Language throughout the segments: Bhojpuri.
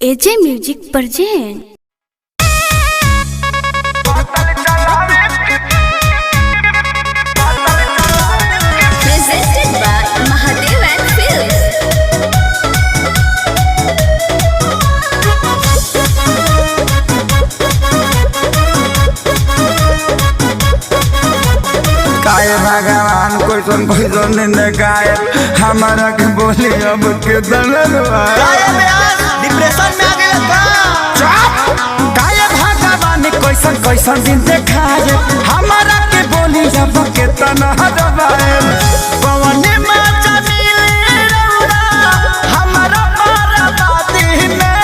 एजे music present. Presented by Mahadev and Films. काहे भगवान कोई सुन गाय हमारा के बोली अब के डिप्रेशन में आ गया काहे भगवान कैसन दिन देखाए हमारा के बोली अब के तनहरवाए पवन में चमिले रौरा हमारा बाराबादी में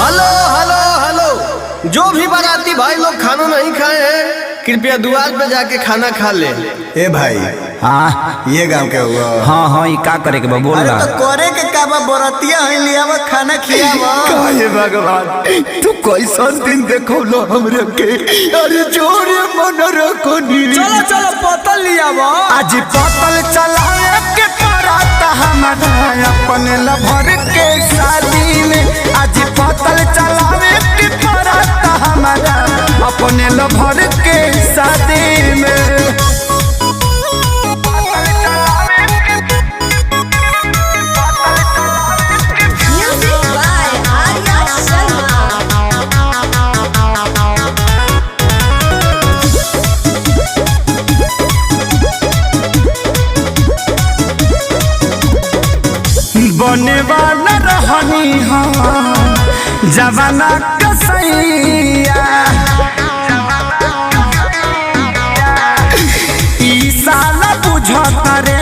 हेलो हेलो हेलो, जो भी बाराती भाई लोग खाना नहीं खाए हैं कृपया द्वार पे जाके खाना खा ले। ए भाई, हाँ ये गांव के हुआ? हाँ ये का करे के बा बोल अरे तो करे के का बा, बरतिया है लियावा खाना खियावा। काहे भगवान तू कैसन दिन देखौलो हमरे के, अरे जोरे मन रखो नी। चलो चलो पतल लियावा। आज पतल चलाए के पराता हमारा अपने लभर के शादी में। आज पतल चलाए के पराता हमारा अपने लभर के शादी में। Music by Arya Sharma. बने वाला रहनी हाँ जवाना कसैया, ई साला बुझता रे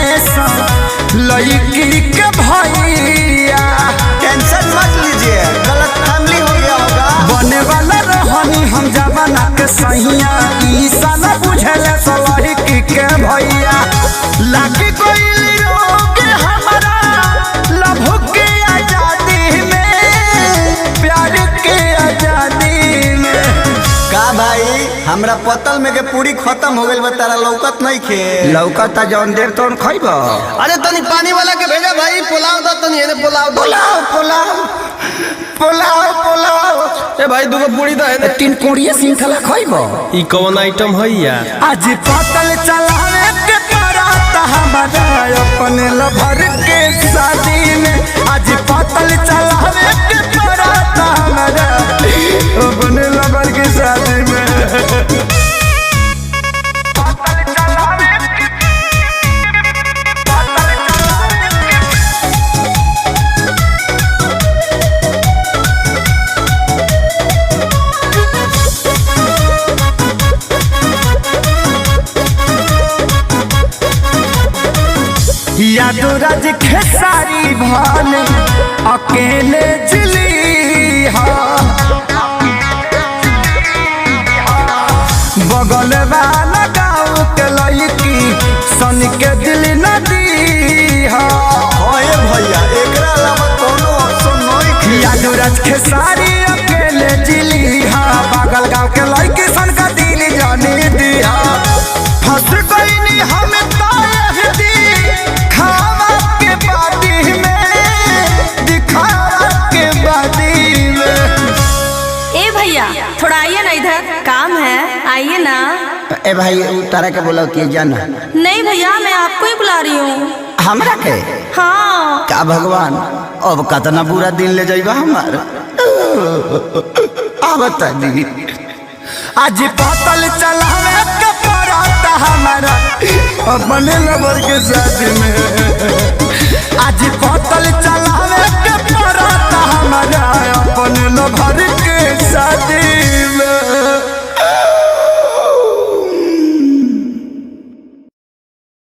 लड़की के भैया। टेंशन मत लीजिए, गलत फैमिली हो गया होगा। बने वाला रहनी हम जवाना के सैया, ई साला बुझले लड़की के भैया। लागी कोई लोग हमारा लभ के आजादी में, प्यार के आजादी में। का भाई, हमरा पतल में के पूरी खत्म हो गइल बा, तारा लौकत नहीं खे। लौकता जौन देर तौन खइब। अरे तनी पानी वाला के भेजा भाई, पुलाव दो तनी, एने पुलाव दो। पुलाव पुलाव पुलाव पुलाव। ए भाई दुगो पूरी दो एने। तीन कोड़िया सिंखला खइब। ई कौन आइटम है यार? आज पतल चलावे के पराता हमारा अपने लभर के शादी में। आज पतल चलावे के पराता हमारा अपने लभर के शादी में। यादो राज खेसारी भान अकेले जिली हा, बगल वाला गाँव के लड़की सन के दिल नदी हा। ओए भैया, एकरा अलावा कोनो ऑप्शन नहीं खे। यादो राज खेसारी अकेले जिली हा, बगल गाँव के लड़की सन का दिल जानी दिया। फंस गई नी हम थोड़ा आइए ना, इधर काम है, आइए ना। ए भाई तारा के बोला कि जाना। नहीं भैया, मैं आपको ही बुला रही हूँ। हमरा के? हाँ। का भगवान अब कतना बुरा दिन ले जाइबा हमार। बता दी आज पतल चलावे के पराता हमारा अपने लवर के शादी में। आज पतल चलावे के पराता हमारा अपने लवर के शादी